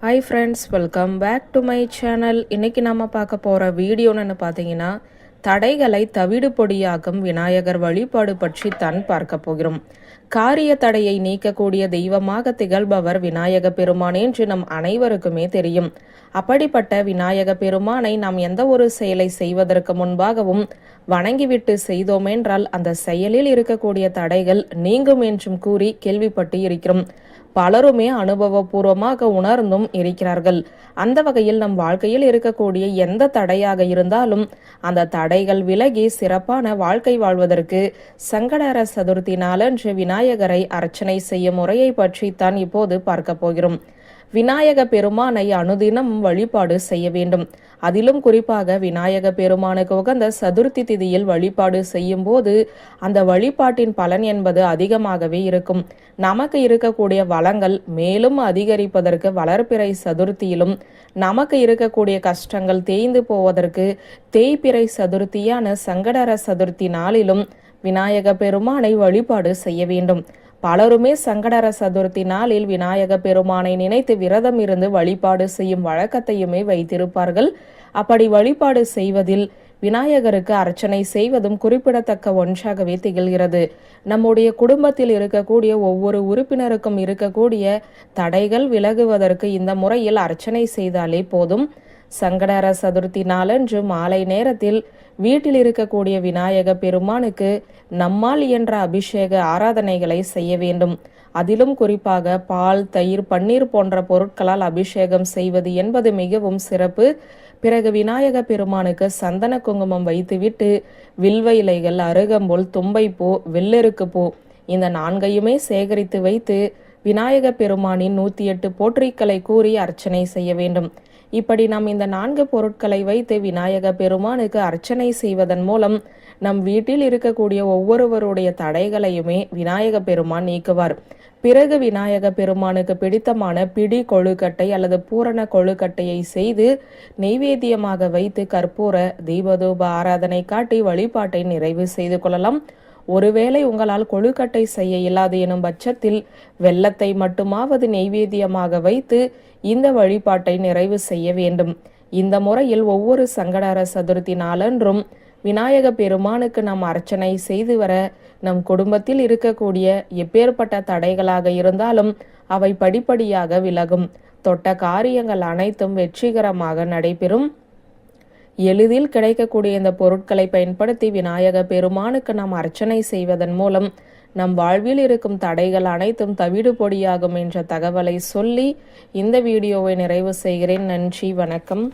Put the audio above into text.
Hi friends, welcome back to my channel. இன்றைக்கி நம்ம பார்க்க போகிற வீடியோன்னு பார்த்தீங்கன்னா, தடைகளை தவிடு பொடியாக்கும் விநாயகர் வழிபாடு பற்றி தான் பார்க்க போகிறோம். காரிய தடையை நீக்கக்கூடிய தெய்வமாக திகழ்பவர் விநாயக பெருமான் என்று நம் அனைவருக்குமே தெரியும். அப்படிப்பட்ட விநாயக பெருமானை நாம் எந்த ஒரு செயலை செய்வதற்கு முன்பாகவும் வணங்கிவிட்டு செய்தோமென்றால் அந்த செயலில் இருக்கக்கூடிய தடைகள் நீங்கும் என்றும் கூறி கேள்விப்பட்டு இருக்கிறோம். பலருமே அனுபவபூர்வமாக உணர்ந்தும் இருக்கிறார்கள். அந்த வகையில் நம் வாழ்க்கையில் இருக்கக்கூடிய எந்த தடையாக இருந்தாலும் அந்த தடைகள் விலகி சிறப்பான வாழ்க்கை வாழ்வதற்கு சங்கடஹர சதுர்த்தி நாளன்று விநாயகரை அர்ச்சனை செய்யும் முறையை பற்றி தான் இப்போது பார்க்க போகிறோம். விநாயக பெருமானை அனுதினம் வழிபாடு செய்ய வேண்டும். அதிலும் குறிப்பாக விநாயக பெருமானுக்கு உகந்த சதுர்த்தி திதியில் வழிபாடு செய்யும் போது அந்த வழிபாட்டின் பலன் என்பது அதிகமாகவே இருக்கும். நமக்கு இருக்கக்கூடிய வளங்கள் மேலும் அதிகரிப்பதற்கு வளர்பிறை சதுர்த்தியிலும், நமக்கு இருக்கக்கூடிய கஷ்டங்கள் தேய்ந்து போவதற்கு தேய்பிறை சதுர்த்தியான சங்கடஹர சதுர்த்தி நாளிலும் விநாயக பெருமானை வழிபாடு செய்ய வேண்டும். பலருமே சங்கடஹர சதுர்த்தி நாளில் விநாயக பெருமானை நினைத்து விரதம் இருந்து வழிபாடு செய்யும் வழக்கத்தையுமே வைத்திருப்பார்கள். அப்படி வழிபாடு செய்வதில் விநாயகருக்கு அர்ச்சனை செய்வதும் குறிப்பிடத்தக்க ஒன்றாகவே திகழ்கிறது. நம்முடைய குடும்பத்தில் இருக்கக்கூடிய ஒவ்வொரு உறுப்பினருக்கும் இருக்கக்கூடிய தடைகள் விலகுவதற்கு இந்த முறையில் அர்ச்சனை செய்தாலே போதும். சங்கடஹர சதுர்த்தி நாளன்று மாலை நேரத்தில் வீட்டில் இருக்கக்கூடிய விநாயக பெருமானுக்கு நம்மால் இயன்ற அபிஷேக ஆராதனைகளை செய்ய வேண்டும். அதிலும் குறிப்பாக பால், தயிர், பன்னீர் போன்ற பொருட்களால் அபிஷேகம் செய்வது என்பது மிகவும் சிறப்பு. பிறகு விநாயக பெருமானுக்கு சந்தன குங்குமம் வைத்துவிட்டு வில்வ இலைகள், அருகம்புல், தும்பைப்பூ, வெள்ளெருக்கு பூ இந்த 4ஐயுமே சேகரித்து வைத்து விநாயக பெருமானின் 108 போற்றிக்களை கூறி அர்ச்சனை செய்ய வேண்டும். இப்படி நாம் இந்த 4 பொருட்களை வைத்து விநாயக பெருமானுக்கு அர்ச்சனை செய்வதன் மூலம் நம் வீட்டில் இருக்கக்கூடிய ஒவ்வொருவருடைய தடைகளையுமே விநாயக பெருமான் நீக்குவார். பிறகு விநாயக பெருமானுக்கு பிடித்தமான பிடி கொழுக்கட்டை அல்லது பூரண கொழுக்கட்டையை செய்து நெய்வேத்தியமாக வைத்து கற்பூர தீபதூப ஆராதனை காட்டி வழிபாட்டை நிறைவு செய்து கொள்ளலாம். ஒருவேளை உங்களால் கொழுக்கட்டை செய்ய இயலாது எனும் பட்சத்தில் வெல்லத்தை மட்டுமாவது நெய்வேத்தியமாக வைத்து இந்த வழிபாட்டை நிறைவு செய்ய வேண்டும். இந்த முறையில் ஒவ்வொரு சங்கடஹர சதுர்த்தி நாளன்றும் விநாயக பெருமானுக்கு நாம் அர்ச்சனை செய்து வர நம் குடும்பத்தில் இருக்கக்கூடிய எப்பேற்பட்ட தடைகளாக இருந்தாலும் அவை படிப்படியாக விலகும். தொட்ட காரியங்கள் அனைத்தும் வெற்றிகரமாக நடைபெறும். எளிதில் கிடைக்கக்கூடிய இந்த பொருட்களை பயன்படுத்தி விநாயக பெருமானுக்கு நாம் அர்ச்சனை செய்வதன் மூலம் நம் வாழ்வில் இருக்கும் தடைகள் அனைத்தும் தவிடு பொடியாகும் என்ற தகவலை சொல்லி இந்த வீடியோவை நிறைவு செய்கிறேன். நன்றி, வணக்கம்.